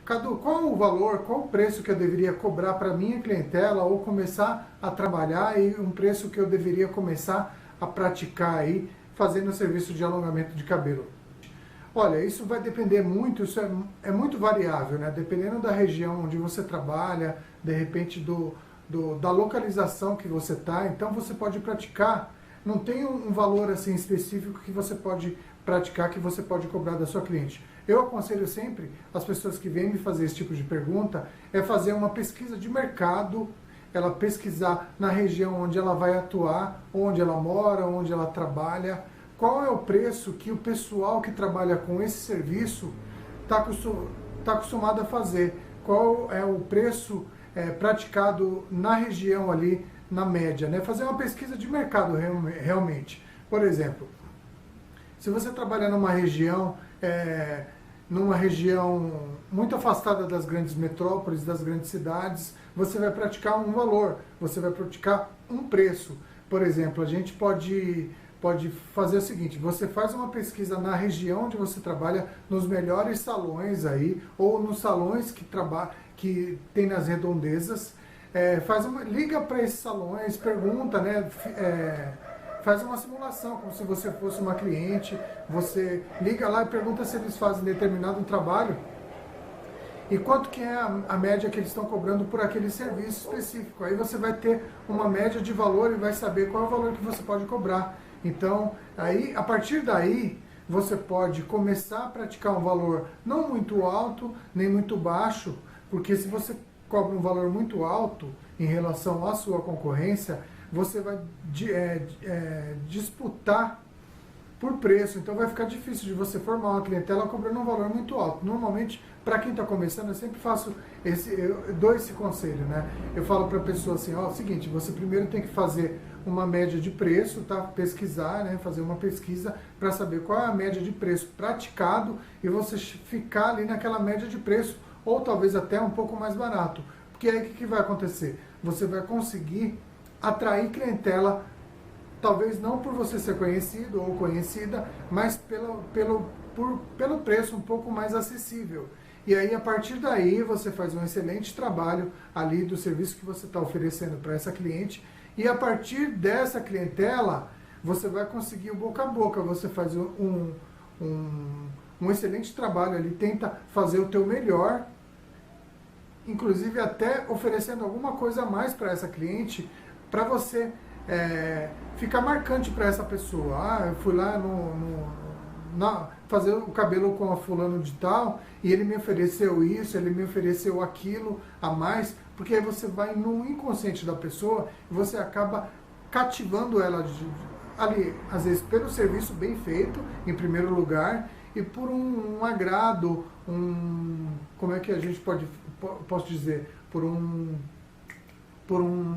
Cadu, qual o valor, qual o preço que eu deveria cobrar para minha clientela ou começar a trabalhar e um preço que eu deveria começar a praticar aí, fazendo o serviço de alongamento de cabelo? Olha, isso vai depender muito, isso é muito variável, né? Dependendo da região onde você trabalha, de repente da localização que você está, então você pode praticar, não tem um valor assim específico que você pode praticar, que você pode cobrar da sua cliente. Eu aconselho sempre as pessoas que vêm me fazer esse tipo de pergunta, é fazer uma pesquisa de mercado, ela pesquisar na região onde ela vai atuar, onde ela mora, onde ela trabalha, qual é o preço que o pessoal que trabalha com esse serviço está acostumado a fazer, qual é o preço praticado na região ali, na média, né? Fazer uma pesquisa de mercado realmente. Por exemplo, se você trabalha numa região muito afastada das grandes metrópoles, das grandes cidades, você vai praticar um valor, você vai praticar um preço. Por exemplo, a gente pode fazer o seguinte, você faz uma pesquisa na região onde você trabalha, nos melhores salões aí, ou nos salões que tem nas redondezas, liga para esses salões, pergunta, né, faz uma simulação, como se você fosse uma cliente, você liga lá e pergunta se eles fazem determinado trabalho e quanto que é a média que eles estão cobrando por aquele serviço específico. Aí você vai ter uma média de valor e vai saber qual é o valor que você pode cobrar. Então, aí, a partir daí, você pode começar a praticar um valor não muito alto, nem muito baixo, porque se você cobra um valor muito alto em relação à sua concorrência, você vai disputar por preço, então vai ficar difícil de você formar uma clientela cobrando um valor muito alto. Normalmente, para quem está começando, eu sempre eu dou esse conselho, né? Eu falo para a pessoa assim, ó, é o seguinte, você primeiro tem que fazer uma média de preço, tá? Pesquisar, né? Fazer uma pesquisa para saber qual é a média de preço praticado e você ficar ali naquela média de preço, ou talvez até um pouco mais barato. Porque aí o que vai acontecer? Você vai conseguir atrair clientela, talvez não por você ser conhecido ou conhecida, mas pelo preço um pouco mais acessível. E aí, a partir daí, você faz um excelente trabalho ali do serviço que você está oferecendo para essa cliente, e a partir dessa clientela, você vai conseguir o boca a boca, você faz um excelente trabalho ali, tenta fazer o teu melhor, inclusive até oferecendo alguma coisa a mais para essa cliente, para você ficar marcante para essa pessoa. Ah, eu fui lá fazer o cabelo com a fulano de tal, e ele me ofereceu isso, ele me ofereceu aquilo a mais, porque aí você vai no inconsciente da pessoa e você acaba cativando ela ali, às vezes pelo serviço bem feito, em primeiro lugar, e por um agrado, como é que a gente posso dizer, por um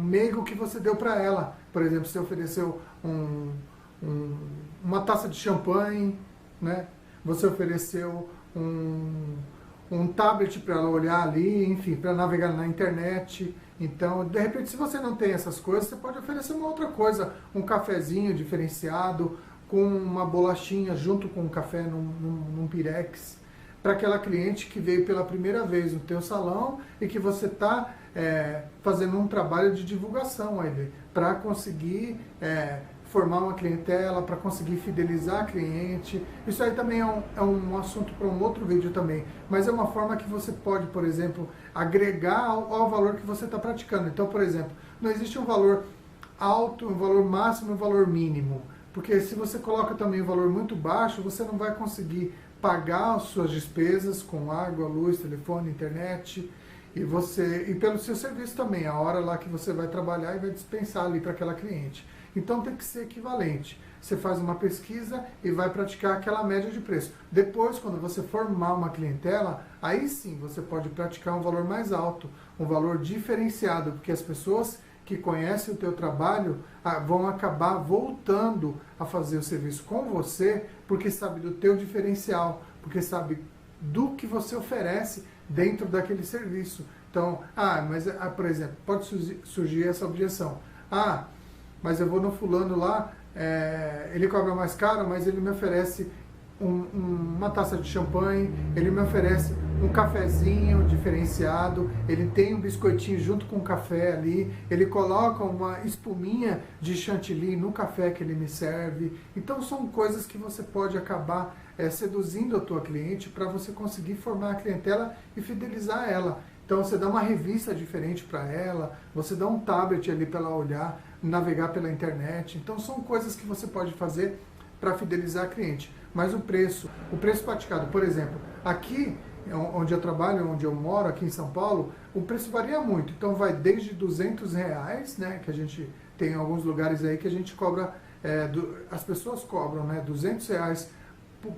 meigo que você deu para ela. Por exemplo, você ofereceu uma taça de champanhe, né? Você ofereceu um tablet para ela olhar ali, enfim, para navegar na internet. Então, de repente, se você não tem essas coisas, você pode oferecer uma outra coisa, um cafezinho diferenciado, com uma bolachinha junto com um café num pirex, para aquela cliente que veio pela primeira vez no teu salão e que você está fazendo um trabalho de divulgação aí, para conseguir formar uma clientela, para conseguir fidelizar a cliente. Isso aí também é um assunto para um outro vídeo também, mas é uma forma que você pode, por exemplo, agregar ao valor que você está praticando. Então, por exemplo, não existe um valor alto, um valor máximo e um valor mínimo, porque se você coloca também um valor muito baixo, você não vai conseguir pagar as suas despesas com água, luz, telefone, internet, e pelo seu serviço também, a hora lá que você vai trabalhar e vai dispensar ali para aquela cliente. Então tem que ser equivalente. Você faz uma pesquisa e vai praticar aquela média de preço. Depois, quando você formar uma clientela, aí sim você pode praticar um valor mais alto, um valor diferenciado, porque as pessoas que conhecem o teu trabalho vão acabar voltando a fazer o serviço com você, porque sabe do teu diferencial, porque sabe do que você oferece dentro daquele serviço. Então, mas, por exemplo, pode surgir essa objeção. Mas eu vou no fulano lá, ele cobra mais caro, mas ele me oferece uma taça de champanhe, ele me oferece um cafezinho diferenciado, ele tem um biscoitinho junto com o café ali, ele coloca uma espuminha de chantilly no café que ele me serve. Então são coisas que você pode acabar seduzindo a tua cliente para você conseguir formar a clientela e fidelizar ela. Então você dá uma revista diferente para ela, você dá um tablet ali para ela olhar, navegar pela internet. Então são coisas que você pode fazer para fidelizar a cliente. Mas o preço praticado, por exemplo, aqui onde eu trabalho, onde eu moro, aqui em São Paulo, o preço varia muito. Então vai desde R$200, né, que a gente tem alguns lugares aí que a gente cobra, as pessoas cobram, né, R$200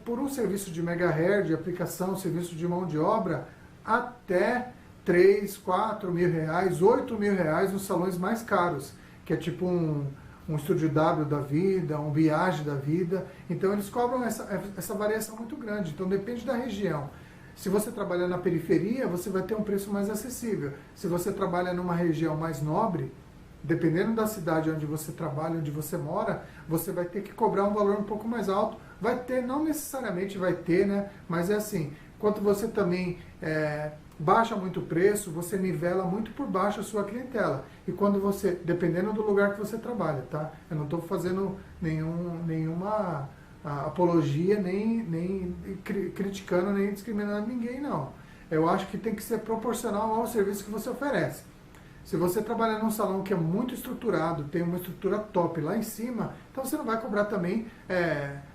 por um serviço de megahertz, de aplicação, serviço de mão de obra, até 3, 4 mil reais, 8 mil reais nos salões mais caros, que é tipo um Estúdio W da vida, um Viage da vida. Então eles cobram essa variação muito grande, então depende da região. Se você trabalha na periferia, você vai ter um preço mais acessível. Se você trabalha numa região mais nobre, dependendo da cidade onde você trabalha, onde você mora, você vai ter que cobrar um valor um pouco mais alto. Vai ter, não necessariamente vai ter, né? Mas é assim, enquanto você também baixa muito o preço, você nivela muito por baixo a sua clientela. E quando você, dependendo do lugar que você trabalha, tá? Eu não estou fazendo nenhuma apologia, nem criticando, nem discriminando ninguém, não. Eu acho que tem que ser proporcional ao serviço que você oferece. Se você trabalha num salão que é muito estruturado, tem uma estrutura top lá em cima, então você não vai cobrar também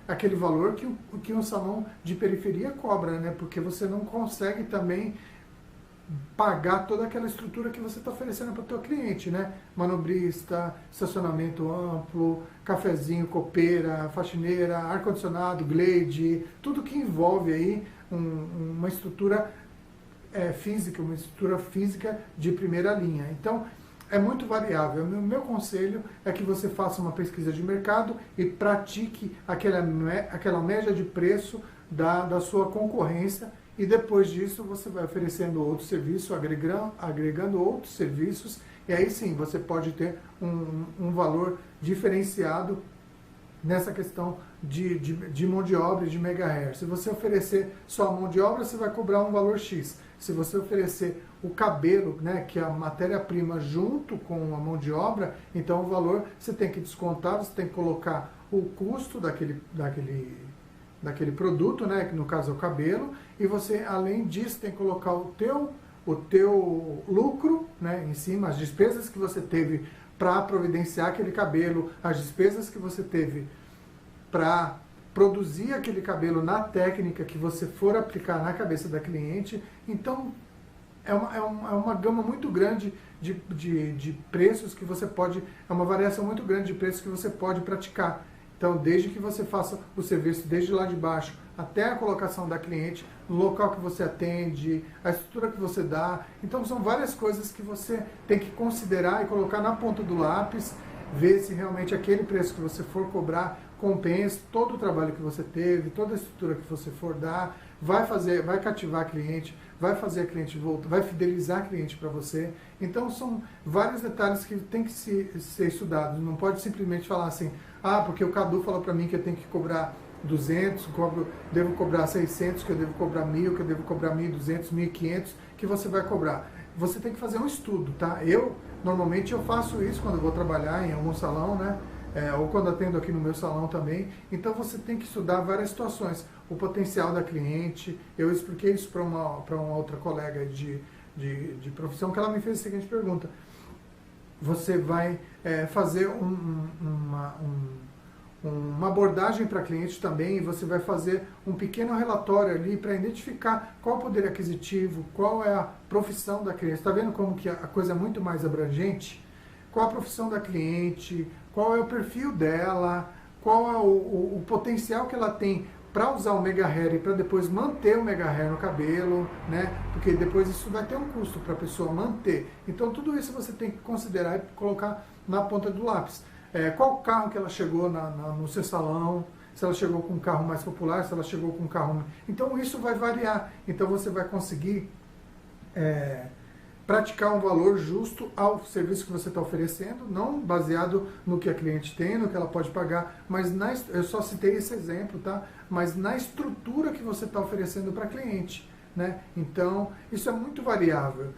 aquele valor que um salão de periferia cobra, né? Porque você não consegue também pagar toda aquela estrutura que você está oferecendo para o teu cliente, né? Manobrista, estacionamento amplo, cafezinho, copeira, faxineira, ar-condicionado, glade, tudo que envolve aí uma estrutura física, uma estrutura física de primeira linha. Então, é muito variável. O meu conselho é que você faça uma pesquisa de mercado e pratique aquela média de preço da sua concorrência, e depois disso você vai oferecendo outro serviço, agregando outros serviços, e aí sim você pode ter um valor diferenciado nessa questão de mão de obra e de megahertz. Se você oferecer só a mão de obra, você vai cobrar um valor X. Se você oferecer o cabelo, né, que é a matéria-prima junto com a mão de obra, então o valor você tem que descontar, você tem que colocar o custo daquele produto, né, que no caso é o cabelo, e você, além disso, tem que colocar o teu lucro, né, em cima, as despesas que você teve para providenciar aquele cabelo, as despesas que você teve para produzir aquele cabelo na técnica que você for aplicar na cabeça da cliente. Então, é uma gama muito grande de preços que você pode, é uma variação muito grande de preços que você pode praticar. Então, desde que você faça o serviço desde lá de baixo até a colocação da cliente, no local que você atende, a estrutura que você dá. Então, são várias coisas que você tem que considerar e colocar na ponta do lápis, ver se realmente aquele preço que você for cobrar compensa todo o trabalho que você teve, toda a estrutura que você for dar, vai cativar a cliente, vai fazer a cliente voltar, vai fidelizar a cliente para você. Então são vários detalhes que tem que ser estudados. Não pode simplesmente falar assim, porque o Cadu falou para mim que eu tenho que cobrar 200, devo cobrar 600, que eu devo cobrar 1.000, que eu devo cobrar 1.200, 1.500, que você vai cobrar. Você tem que fazer um estudo, tá? Normalmente eu faço isso quando eu vou trabalhar em algum salão, né? Ou quando atendo aqui no meu salão também. Então você tem que estudar várias situações, o potencial da cliente. Eu expliquei isso para uma outra colega de profissão, que ela me fez a seguinte pergunta: você vai fazer uma abordagem para cliente também, e você vai fazer um pequeno relatório ali para identificar qual o poder aquisitivo, qual é a profissão da cliente. Está vendo como que a coisa é muito mais abrangente? Qual a profissão da cliente, qual é o perfil dela, qual é o potencial que ela tem para usar o mega hair e para depois manter o mega hair no cabelo, né? Porque depois isso vai ter um custo para a pessoa manter. Então tudo isso você tem que considerar e colocar na ponta do lápis. Qual carro que ela chegou no seu salão, se ela chegou com um carro mais popular, se ela chegou com um carro... Então isso vai variar. Então você vai conseguir praticar um valor justo ao serviço que você está oferecendo, não baseado no que a cliente tem, no que ela pode pagar, mas eu só citei esse exemplo, tá? Mas na estrutura que você está oferecendo para a cliente. né? Então, isso é muito variável.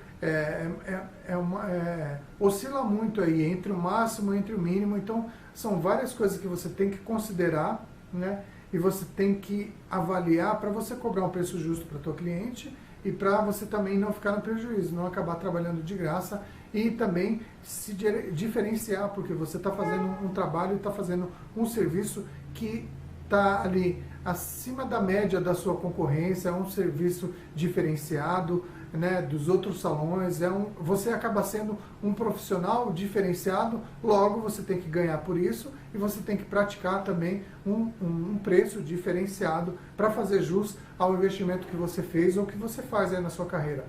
Oscila muito aí entre o máximo e entre o mínimo. Então, são várias coisas que você tem que considerar, né? E você tem que avaliar para você cobrar um preço justo para o teu cliente e para você também não ficar no prejuízo, não acabar trabalhando de graça e também se diferenciar, porque você está fazendo um trabalho e está fazendo um serviço que está ali acima da média da sua concorrência, é um serviço diferenciado, né, dos outros salões, você acaba sendo um profissional diferenciado, logo você tem que ganhar por isso e você tem que praticar também um preço diferenciado para fazer jus ao investimento que você fez ou que você faz aí na sua carreira.